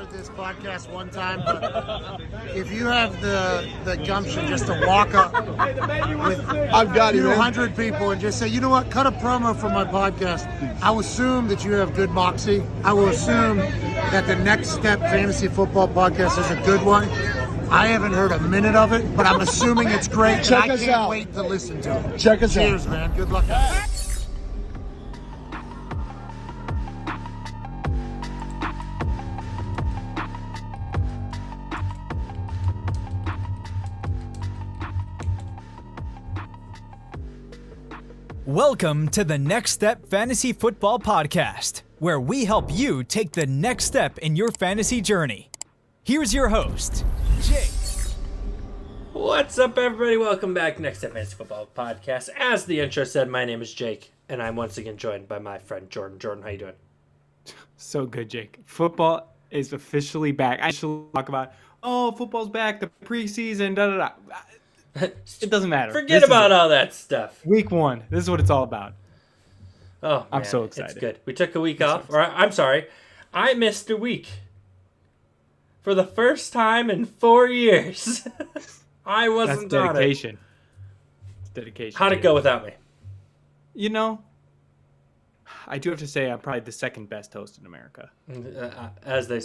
with this podcast one time, but if you have the gumption just to walk up with I've got it, man. 200 people and just say, you know what, cut a promo for my podcast, I will assume that you have good moxie. I will assume that the Next Step Fantasy Football Podcast is a good one. I haven't heard a minute of it, but I'm assuming it's great. Check and I us can't out. wait to listen to it. Check us out. Cheers, man. Good luck. Welcome to the Next Step Fantasy Football Podcast, where we help you take the next step in your fantasy journey. Here's your host, Jake. What's up, everybody? Welcome back to Next Step Fantasy Football Podcast. As the intro said, my name is Jake, and I'm once again joined by my friend Jordan. Jordan, how you doing? So good, Jake. Football is officially back. I should talk about, football's back, the preseason, da-da-da. It doesn't matter. Forget about all that stuff. Week one. This is what it's all about. Oh, I'm man, so excited. It's good. We took a week off. I'm sorry. I missed a week. For the first time in 4 years. I wasn't That's on it. dedication. It's dedication. How'd it go without me? You know, I do have to say I'm probably the second best host in America. As they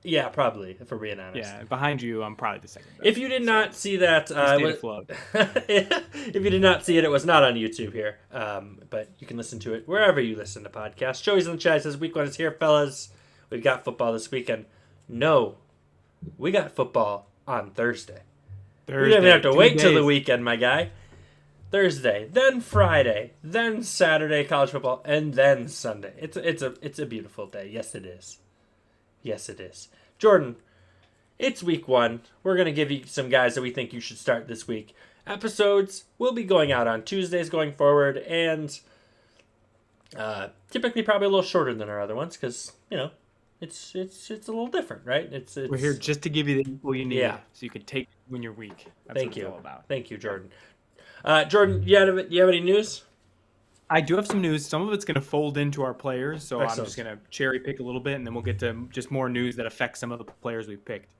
Yeah. probably, if we're being honest. Yeah, behind you, I'm probably the second best. If you did not see that, Stay afloat. if you did not see it, it was not on YouTube here. But you can listen to it wherever you listen to podcasts. Joey's in the chat says, week one is here, fellas. We've got football this weekend. No, we got football on Thursday. We don't even have to wait till the weekend, my guy. Thursday, then Friday, then Saturday college football, and then Sunday. It's a beautiful day. Yes, it is. Yes, it is. Jordan, it's week one. We're going to give you some guys that we think you should start this week. Episodes will be going out on Tuesdays going forward, and typically probably a little shorter than our other ones because, you know, it's a little different, right? It's We're here just to give you the info you need so you can take it when you're weak. That's Thank what you. It's all about. Thank you, Jordan. Jordan, you have any news? I do have some news. Some of it's going to fold into our players, so Excellent. I'm just going to cherry pick a little bit, and then we'll get to just more news that affects some of the players we've picked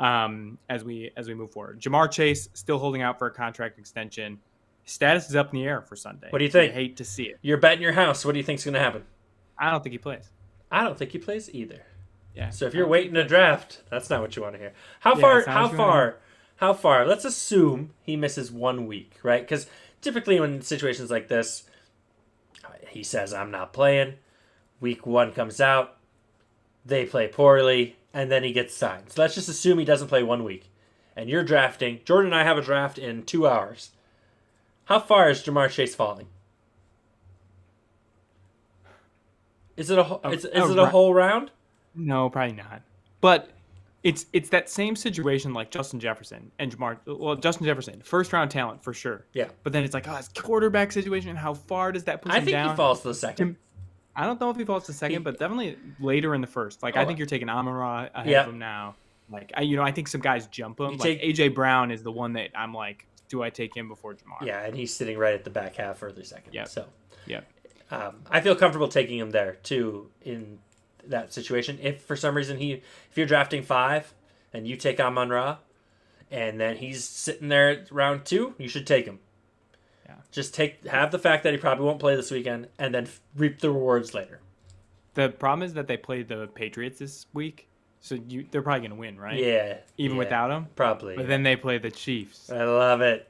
as we move forward. Jamar Chase still holding out for a contract extension. Status is up in the air for Sunday. What do you think? I hate to see it. You're betting your house. What do you think's going to happen? I don't think he plays. I don't think he plays either. Yeah. So if you're waiting to draft, that's not what you want to hear. How that's not what you wanna far? Let's assume he misses 1 week, right? Because typically in situations like this, he says, I'm not playing. Week one comes out. They play poorly, and then he gets signed. So let's just assume he doesn't play 1 week. And you're drafting. Jordan and I have a draft in 2 hours. How far is Jamar Chase falling? Is it a whole round? No, probably not. But it's that same situation like Justin Jefferson and Jamar. Well, Justin Jefferson, first round talent for sure. Yeah. But then it's like, his quarterback situation. How far does that push him down? I think he falls to the second. I don't know if he falls to second, but definitely later in the first. Like, I think you're taking Amon-Ra ahead of him now. Like, I think some guys jump him. Like AJ Brown is the one that I'm like, do I take him before Jamar? Yeah, and he's sitting right at the back half early second. Yeah. So, yeah. I feel comfortable taking him there too in that situation. If for some reason if you're drafting 5 and you take Amon-Ra and then he's sitting there at round 2, you should take him. Yeah. Just have the fact that he probably won't play this weekend and then reap the rewards later. The problem is that they played the Patriots this week, so they're probably going to win, right? Yeah. Even without him? Probably. But then they play the Chiefs. I love it.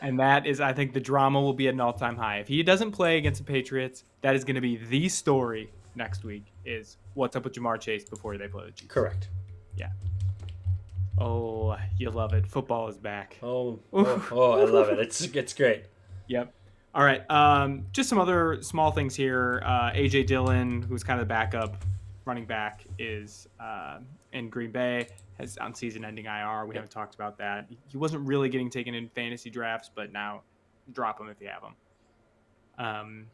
And that is, I think, the drama will be at an all-time high. If he doesn't play against the Patriots, that is going to be the story next week is what's up with Jamar Chase before they play the Chiefs. Correct. Yeah. Oh, you love it. Football is back. I love it. It's great. Yep. All right. Just some other small things here. A.J. Dillon, who's kind of the backup running back, is in Green Bay, has on season-ending IR. We haven't talked about that. He wasn't really getting taken in fantasy drafts, but now drop him if you have him.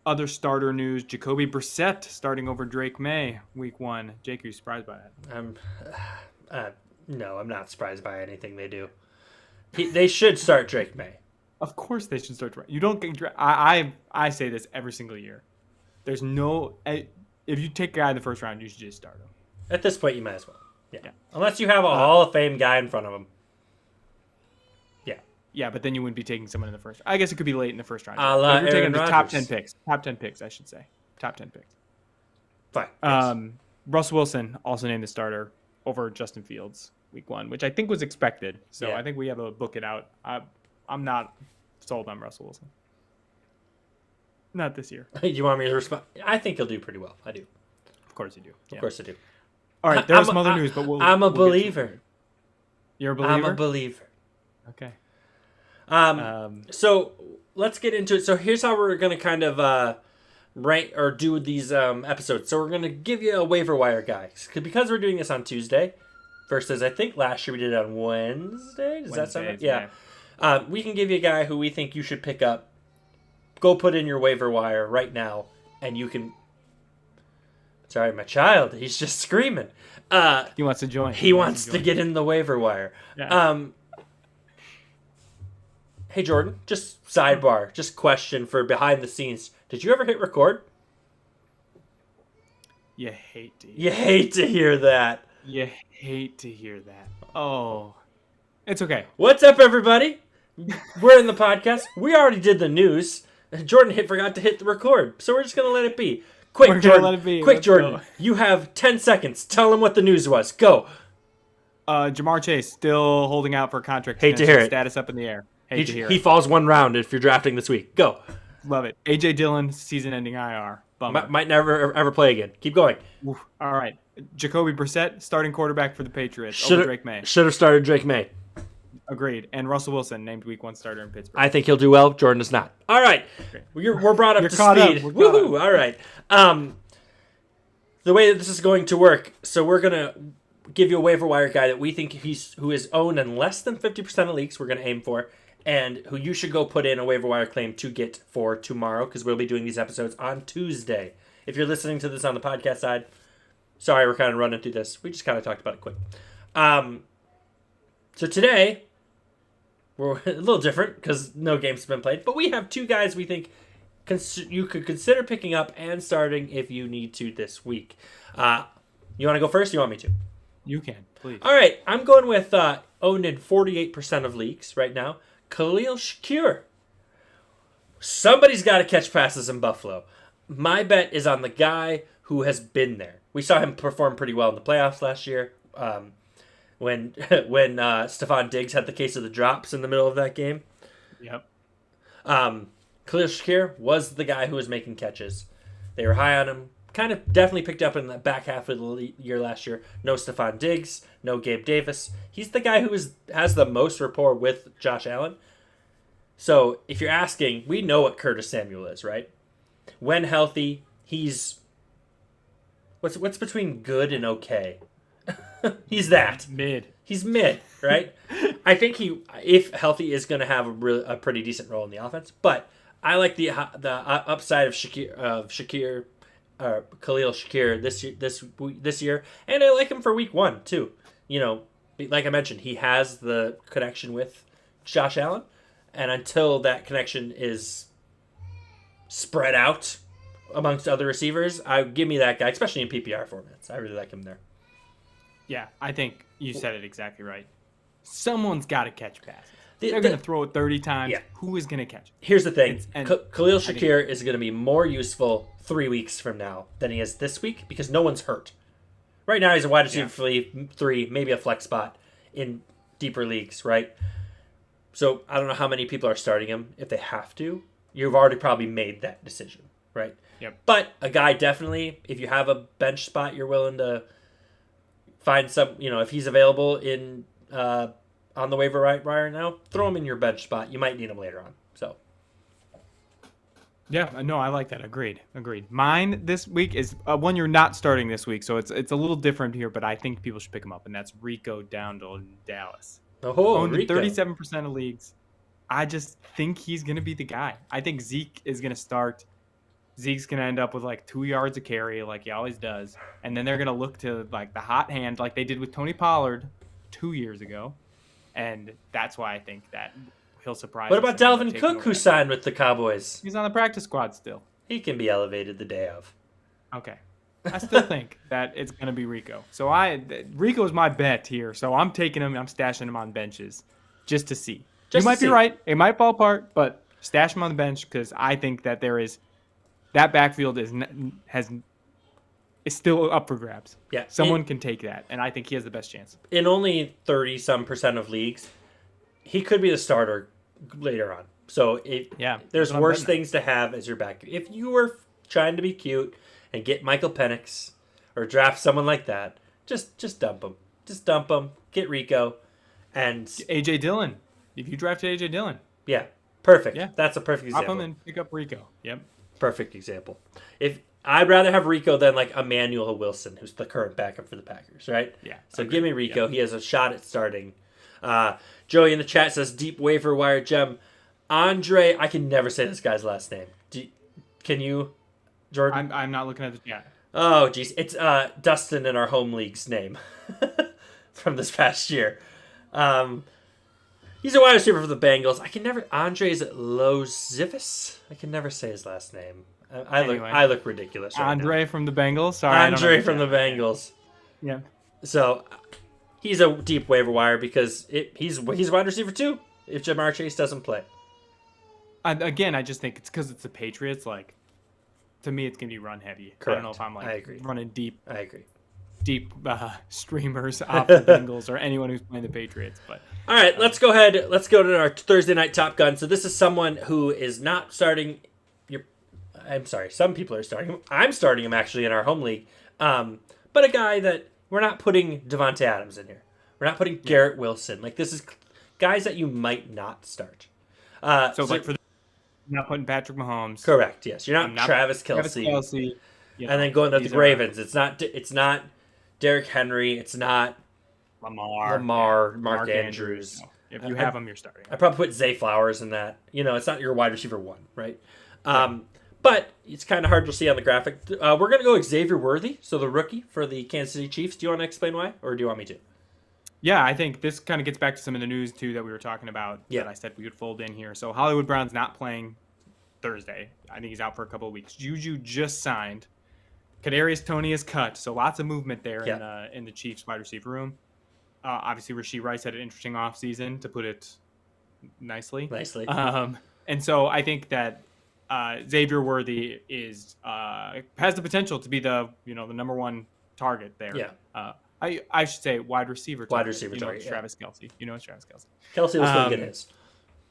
Other starter news, Jacoby Brissett starting over Drake May week 1. Jake, are you surprised by that? No, I'm not surprised by anything they do. They should start Drake May. Of course they should start. You don't get. I say this every single year. There's no. If you take a guy in the first round, you should just start him. At this point, you might as well. Yeah. Unless you have a Hall of Fame guy in front of him. Yeah. Yeah, but then you wouldn't be taking someone in the first. I guess it could be late in the first round. A la But if you're taking Aaron the top Rodgers. 10 picks. Top 10 picks, I should say. Top 10 picks. Fine. Russell Wilson also named the starter over Justin Fields week 1, which I think was expected. So Yeah. I think we have to book it out. I'm not sold on Russell Wilson. Not this year. You want me to respond? I think he'll do pretty well. I do. Of course you do. Of course I do. All right, there's I'm- some other news, but we'll. I'm a we'll get to it. believer. You're a believer? I'm a believer. Okay. So let's get into it. So here's how we're gonna kind of rank or do these episodes. So we're gonna give you a waiver wire guy because we're doing this on Tuesday versus I think last year we did it on Wednesday. Does that sound right? Wednesdays, Yeah. We can give you a guy who we think you should pick up. Go put in your waiver wire right now, and you can. Sorry, my child. He's just screaming. He wants to join. He wants to get in the waiver wire. Yeah. Hey, Jordan, just sidebar, just question for behind the scenes. Did you ever hit record? You hate to hear. You hate to hear that. You hate to hear that. Oh, it's okay. What's up, everybody? We're in the podcast. We already did the news. Jordan forgot to hit the record, so we're just going to let it be. Quick, We're gonna Jordan. let it be. Quick, Let's Jordan. go. You have 10 seconds. Tell him what the news was. Go. Jamar Chase still holding out for a contract. Hate to extension, hear it. Status up in the air. Hate to hear He it. falls one round if you're drafting this week. Go. Love it. AJ Dillon, season-ending IR. Bummer. Might never ever play again. Keep going. Oof. All right. Jacoby Brissett, starting quarterback for the Patriots. Over Drake May. Should have started Drake May. Agreed. And Russell Wilson, named week 1 starter in Pittsburgh. I think he'll do well. Jordan does not. All right. We're brought up You're to caught up. speed. We're caught Woohoo. All right. The way that this is going to work, so we're going to give you a waiver wire guy that we think who is owned in less than 50% of leagues we're going to aim for, and who you should go put in a waiver wire claim to get for tomorrow, because we'll be doing these episodes on Tuesday. If you're listening to this on the podcast side, sorry, we're kind of running through this. We just kind of talked about it quick. So today, we're a little different because no games have been played, but we have two guys we think you could consider picking up and starting if you need to this week. You want to go first? Or you want me to? You can, please. All right, I'm going with owned in 48% of leagues right now. Khalil Shakir. Somebody's got to catch passes in Buffalo. My bet is on the guy who has been there. We saw him perform pretty well in the playoffs last year when Stephon Diggs had the case of the drops in the middle of that game. Yep. Khalil Shakir was the guy who was making catches. They were high on him. Kind of definitely picked up in the back half of the year last year. No Stephon Diggs, no Gabe Davis. He's the guy who has the most rapport with Josh Allen. So if you're asking, we know what Curtis Samuel is, right? When healthy, he's what's between good and okay. He's that. Mid. He's mid, right? I think he, if healthy, is going to have a pretty decent role in the offense. But I like the upside of Khalil Shakir this year, and I like him for week 1 too. You know, like I mentioned, he has the connection with Josh Allen, and until that connection is spread out amongst other receivers, give me that guy, especially in PPR formats. I really like him there. Yeah, I think you said it exactly right. Someone's got to catch passes. The- They're the- going to throw it 30 times. Yeah. Who is going to catch it? Here's the thing. And Khalil I think- Shakir is going to be more useful 3 weeks from now than he is this week because no one's hurt. Right now, he's a wide receiver for 3, maybe a flex spot in deeper leagues, right? So I don't know how many people are starting him. If they have to, you've already probably made that decision, right? Yep. But a guy definitely, if you have a bench spot, you're willing to find some, if he's available in on the waiver wire now, throw him in your bench spot. You might need him later on. So Yeah, no, I like that. Agreed. Mine this week is one you're not starting this week, so it's a little different here, but I think people should pick him up, and that's Rico Dowdle in Dallas. Owned in Rico. 37% of leagues. I just think he's going to be the guy. I think Zeke is going to start. Zeke's going to end up with like 2 yards a carry like he always does, and then they're going to look to like the hot hand like they did with Tony Pollard 2 years ago, and that's why I think that he'll surprise What us about and end up Dalvin taking Cook, over who that. signed with the Cowboys? He's on the practice squad still. He can be elevated the day of. Okay. I still think that it's going to be Rico. So Rico's my bet here. So I'm taking him. I'm stashing him on benches just to see. You might be right. It might fall apart, but stash him on the bench because I think that that backfield is still up for grabs. Yeah, someone can take that, and I think he has the best chance. In only 30-some% of leagues, he could be the starter later on. So there's worse things to have as your back. If you were trying to be cute and get Michael Penix or draft someone like that, just dump him. Just dump him. Get Rico and AJ Dillon. If you drafted AJ Dillon, yeah, perfect. Yeah, that's a perfect example. Drop him and pick up Rico. Yep, perfect example. If I'd rather have Rico than like Emmanuel Wilson, who's the current backup for the Packers, right? Yeah. So give me Rico. Yeah. He has a shot at starting. Joey in the chat says deep waiver wire gem. Andre, I can never say this guy's last name. Can you, Jordan? I'm not looking at the chat. Oh, geez. It's Dustin in our home league's name from this past year. He's a wide receiver for the Bengals. I can never. Andres Lozivis. I can never say his last name. I look ridiculous. Right Andre now. from the Bengals. Sorry, Andre from the Bengals. Yeah. So he's a deep waiver wire because he's wide receiver too. If Jamar Chase doesn't play. Again, I just think it's because it's the Patriots. Like, to me, it's gonna be run heavy. Correct. I don't know if I'm I agree. Running deep. I agree. Deep streamers off the Bengals or anyone who's playing the Patriots. But all right, let's go ahead. Let's go to our Thursday night Top Gun. So this is someone who is not starting. I'm sorry. Some people are starting him. I'm starting him actually in our home league. But a guy that we're not putting Devontae Adams in here. We're not putting Garrett Wilson. Like this is guys that you might not start. So like for not putting Patrick Mahomes. Correct. Yes, you're not Travis Kelce. And then going to the Ravens. It's not Derrick Henry. It's not Lamar. Mark Andrews. No. If you have them, you're starting. I probably put Zay Flowers in that. It's not your wide receiver one, right? But it's kind of hard to see on the graphic. We're going to go Xavier Worthy, so the rookie for the Kansas City Chiefs. Do you want to explain why, or do you want me to? Yeah, I think this kind of gets back to some of the news, too, that we were talking about that I said we would fold in here. So Hollywood Brown's not playing Thursday. I think he's out for a couple of weeks. Juju just signed. Kadarius Toney is cut, so lots of movement there in the Chiefs wide receiver room. Obviously, Rashee Rice had an interesting offseason, to put it nicely. And so I think that Xavier Worthy has the potential to be the number one target there. Yeah. I should say wide receiver target. Wide receiver target. Travis Kelce. It's Travis Kelce. Kelce was going to get his.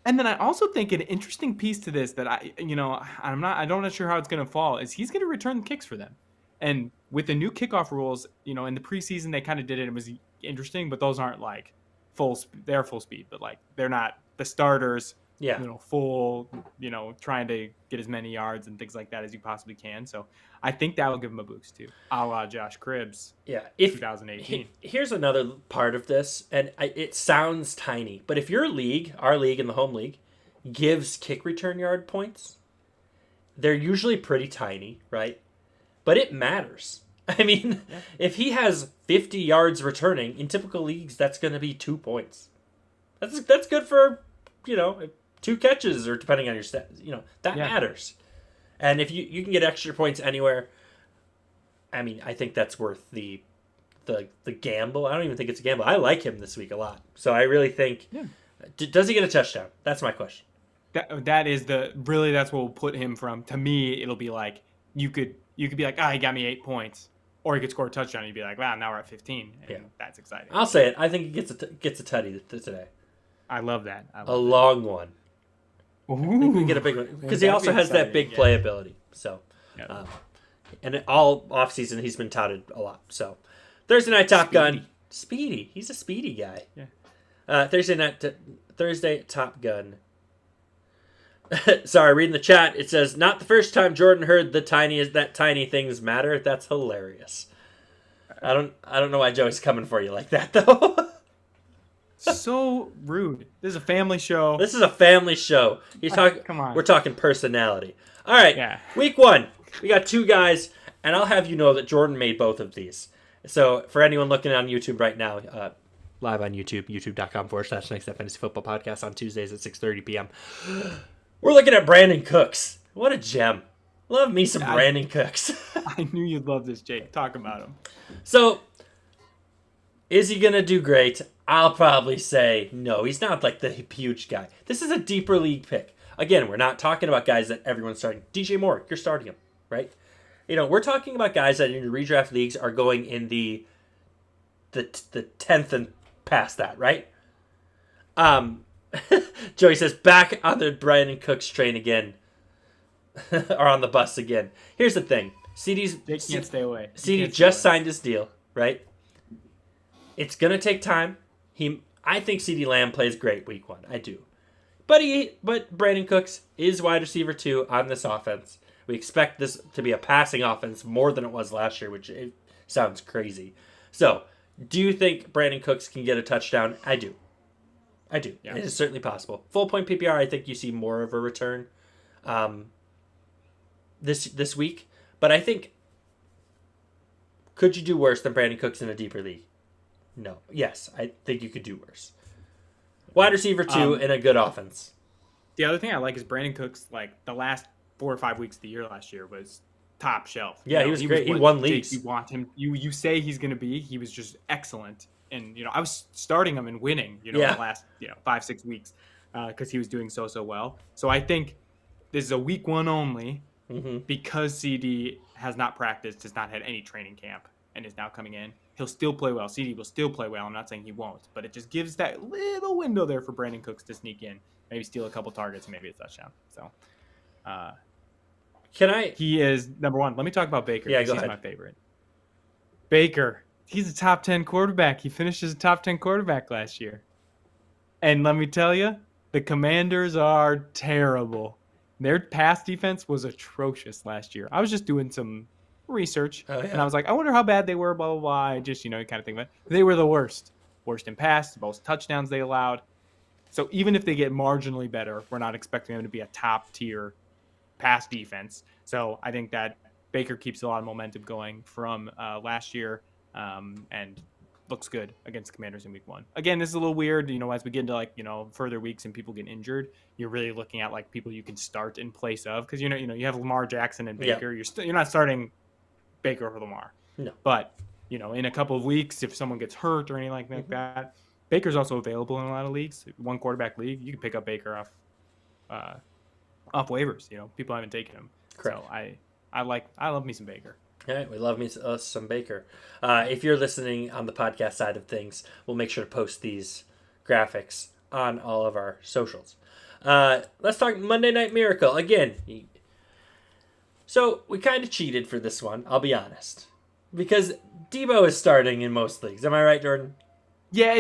And then I also think an interesting piece to this that I'm not sure how it's going to fall is he's going to return the kicks for them. And with the new kickoff rules, in the preseason they kind of did it. It was interesting, but those aren't like they're full speed, but like they're not the starters. Yeah. Full, trying to get as many yards and things like that as you possibly can. So I think that will give him a boost too, a la Josh Cribbs. Yeah. 2018. Here's another part of this, and it sounds tiny, but if your league, our league and the home league, gives kick return yard points, they're usually pretty tiny, right? But it matters. I mean, if he has 50 yards returning in typical leagues, that's going to be 2 points. That's good for 2 catches, or depending on your stats, that matters. And if you can get extra points anywhere, I mean, I think that's worth the gamble. I don't even think it's a gamble. I like him this week a lot. So I really think, does he get a touchdown? That's my question. That's what will put him from, to me, it'll be like, you could be like, he got me 8 points. Or he could score a touchdown and you'd be like, wow, now we're at 15. And that's exciting. I'll say it. I think he gets a tutty today. I love that. Long one. Ooh. I think we get a big one because he also has that big playability. So, and all offseason he's been touted a lot. So, Thursday night Top Gun, Speedy. He's a speedy guy. Yeah. Thursday Top Gun. Sorry, reading the chat. It says, not the first time Jordan heard that tiny things matter. That's hilarious. I don't know why Joey's coming for you like that though. So rude. This is a family show. Come on. We're talking personality. All right. Yeah. Week 1. We got 2 guys, and I'll have you know that Jordan made both of these. So for anyone looking on YouTube right now, live on YouTube, youtube.com/Next Fantasy Football Podcast on Tuesdays at 6:30 p.m. We're looking at Brandon Cooks. What a gem. Love me some Brandon Cooks. I knew you'd love this, Jake. Talk about him. So, is he going to do great? I'll probably say no. He's not like the huge guy. This is a deeper league pick. Again, we're not talking about guys that everyone's starting. DJ Moore, you're starting him, right? We're talking about guys that in your redraft leagues are going in the 10th and past that, right? Joey says, back on the Brandon Cooks train again. Or on the bus again. Here's the thing. Jake can't stay away. CD just signed his deal, right? It's going to take time. I think CD Lamb plays great week 1. I do. But Brandon Cooks is wide receiver 2 on this offense. We expect this to be a passing offense more than it was last year, which it sounds crazy. So, do you think Brandon Cooks can get a touchdown? I do. Yeah. It is certainly possible. Full point PPR, I think you see more of a return this week. But I think, could you do worse than Brandon Cooks in a deeper league? No. Yes, I think you could do worse. Wide receiver 2 in a good offense. The other thing I like is Brandon Cooks, like the last 4 or 5 weeks of the year last year was top shelf. Yeah, he was great. He won leagues. You want him. You say he's going to be. He was just excellent. And, I was starting him and winning, the last, 5-6 weeks because he was doing so well. So I think this is a week 1 only because CD has not practiced, has not had any training camp, and is now coming in. He'll still play well. CD will still play well. I'm not saying he won't, but it just gives that little window there for Brandon Cooks to sneak in, maybe steal a couple targets, and maybe a touchdown. So, He is number 1. Let me talk about Baker. Yeah, go he's ahead. My favorite. Baker, he's a top 10 quarterback. He finished as a top 10 quarterback last year. And let me tell you, the Commanders are terrible. Their pass defense was atrocious last year. I was just doing some research, and I was like, I wonder how bad they were, blah, blah, blah. I just, kind of think about it. They were the worst. Worst in pass, most touchdowns they allowed. So even if they get marginally better, we're not expecting them to be a top-tier pass defense. So I think that Baker keeps a lot of momentum going from last year and looks good against the Commanders in week 1. Again, this is a little weird, as we get into further weeks and people get injured, you're really looking at people you can start in place of, because you have Lamar Jackson and Baker. Yeah. You're not starting Baker over Lamar. No. But in a couple of weeks, if someone gets hurt or anything like that, Baker's also available in a lot of leagues. 1 quarterback league, you can pick up Baker off waivers. People haven't taken him. Correct. So I love me some Baker. All right, we love us some Baker. If you're listening on the podcast side of things, we'll make sure to post these graphics on all of our socials. Let's talk Monday Night Miracle. Again, so we kind of cheated for this one, I'll be honest. Because Debo is starting in most leagues. Am I right, Jordan? Yeah,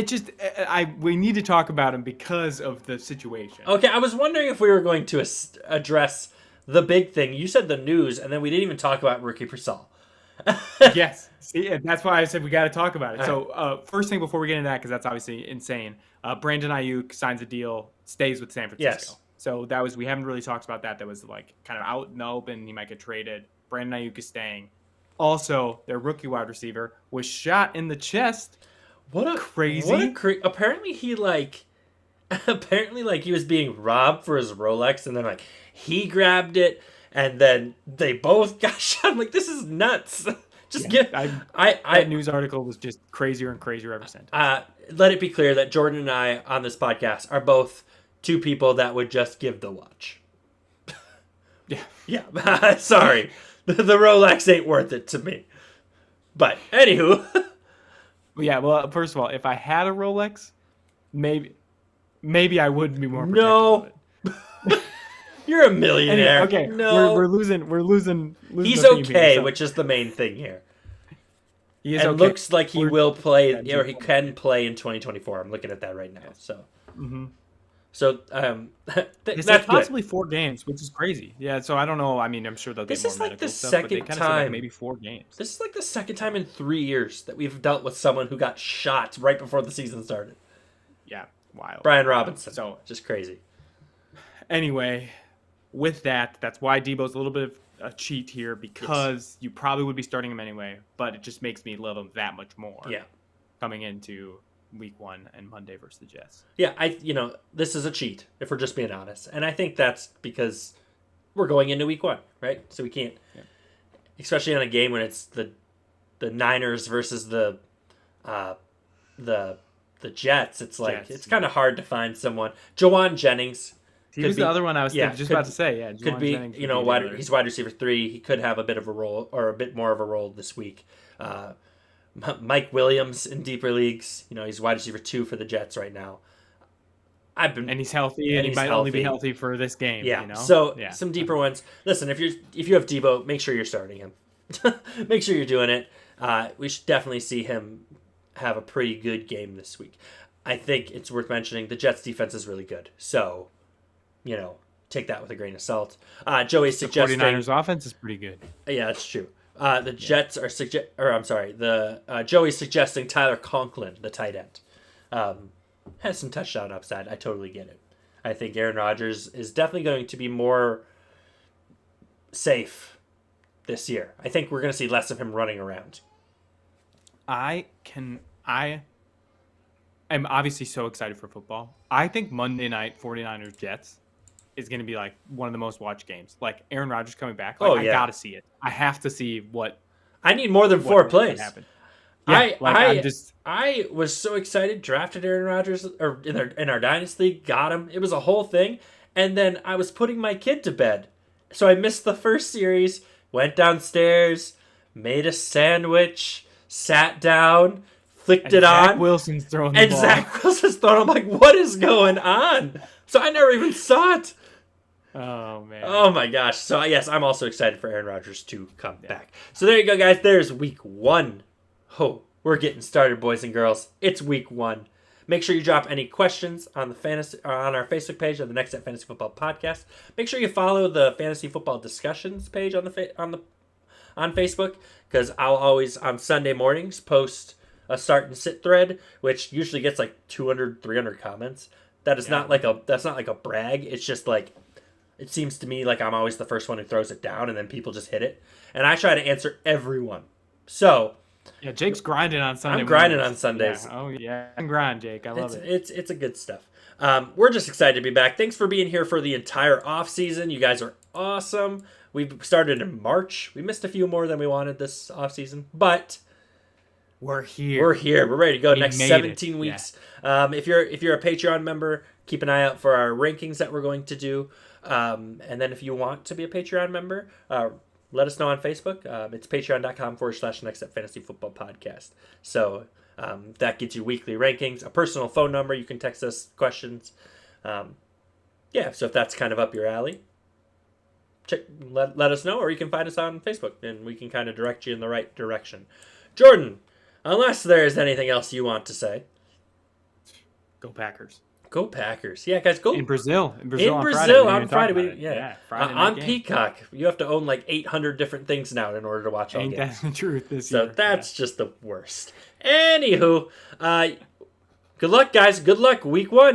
we need to talk about him because of the situation. Okay, I was wondering if we were going to address the big thing. You said the news, and then we didn't even talk about Ricky Pearsall. Yes. See, and that's why I said we got to talk about it. So first thing before we get into that, because that's obviously insane, Brandon Ayuk signs a deal, stays with San Francisco. Yes. So we haven't really talked about that. That was kind of out in the open. He might get traded. Brandon Ayuk is staying. Also, their rookie wide receiver was shot in the chest. Crazy. Apparently he he was being robbed for his Rolex, and then he grabbed it, and then they both got shot. I'm like, this is nuts. That news article was just crazier and crazier every sentence. Let it be clear that Jordan and I on this podcast are both 2 people that would just give the watch. Yeah. Yeah. Sorry. The Rolex ain't worth it to me. But anywho. Yeah, well, first of all, if I had a Rolex, maybe I would be more protective No. of it. You're a millionaire. Okay, no. we're losing He's the theme okay, here, so. which is the main thing here. He is and okay. looks like he will play, or he can play in 2024. I'm looking at that right now. So, It's that's possibly good. 4 games, which is crazy. Yeah, so I don't know. I mean, I'm sure they'll get This more is medical the stuff, but they second kind of said time. maybe 4 games. This is the second time in 3 years that we've dealt with someone who got shot right before the season started. Yeah, wild. Brian Robinson. So just crazy. Anyway, with that's why Debo's a little bit of a cheat here, because you probably would be starting him anyway, but it just makes me love him that much more. Yeah. Coming into week 1 and Monday versus the Jets. Yeah, this is a cheat if we're just being honest, and I think that's because we're going into week 1, right? So we can't, especially on a game when it's the Niners versus the Jets. It's like Jets. it's kind of hard to find someone. Jawan Jennings. He was the other one I was just could- about to say. Yeah, Could Juwan be, Jennings you would know, be the wide, other. he's wide receiver 3. He could have a bit of a role or a bit more of a role this week. Mike Williams in deeper leagues, you know, he's wide receiver 2 for the Jets right now. And he's healthy, and he he's might only be healthy. healthy for this game. Yeah. You know? So yeah. some deeper ones. Listen, if you have Debo, make sure you're starting him. Make sure you're doing it. We should definitely see him have a pretty good game this week. I think it's worth mentioning the Jets defense is really good. So, you know, take that with a grain of salt. Joey's The suggesting 49ers offense is pretty good. Yeah, that's true. The Jets are Joey's suggesting Tyler Conklin, the tight end. Has some touchdown upside. I totally get it. I think Aaron Rodgers is definitely going to be more safe this year. I think we're going to see less of him running around. I am obviously so excited for football. I think Monday night 49ers Jets is going to be like one of the most watched games. Like Aaron Rodgers coming back. Like, I got to see it. I have to see what I need more than 4 plays. happened. Yeah, I was so excited. Drafted Aaron Rodgers or in our dynasty league, got him. It was a whole thing, and then I was putting my kid to bed, so I missed the first series. Went downstairs, made a sandwich, sat down, flicked it Zach on. Wilson's throwing the and ball. Zach Wilson's throwing. I'm like, what is going on? So I never even saw it. Oh man. Oh my gosh. So yes, I'm also excited for Aaron Rodgers to come back. So there you go, guys. There's week 1. Oh, we're getting started, boys and girls. It's week 1. Make sure you drop any questions on our Facebook page of the Next Step Fantasy Football Podcast. Make sure you follow the Fantasy Football Discussions page on Facebook, because I'll always on Sunday mornings post a start and sit thread, which usually gets like 200, 300 comments. That is not like a brag. It's just like, it seems to me like I'm always the first one who throws it down, and then people just hit it. And I try to answer everyone. So Yeah, Jake's grinding on Sunday. I'm grinding mornings. on Sundays. Yeah. Oh yeah, and grind, Jake. I love it. It's a good stuff. We're just excited to be back. Thanks for being here for the entire off season. You guys are awesome. We started in March. We missed a few more than we wanted this off season, but We're here. we're here. We're ready to go. We Next made 17 it. weeks. If you're a Patreon member, keep an eye out for our rankings that we're going to do. And then if you want to be a Patreon member, let us know on Facebook. It's patreon.com/Next Step Fantasy Football Podcast. So that gets you weekly rankings, a personal phone number. You can text us questions. So if that's kind of up your alley, let us know, or you can find us on Facebook, and we can kind of direct you in the right direction. Jordan, unless there's anything else you want to say. Go Packers. Go Packers. Yeah, guys, go. In Brazil In on Brazil Friday. on Friday. Friday night On game. Peacock. You have to own like 800 different things now in order to watch all Ain't games. that the truth this So year? that's just the worst. Anywho, good luck, guys. Good luck week 1.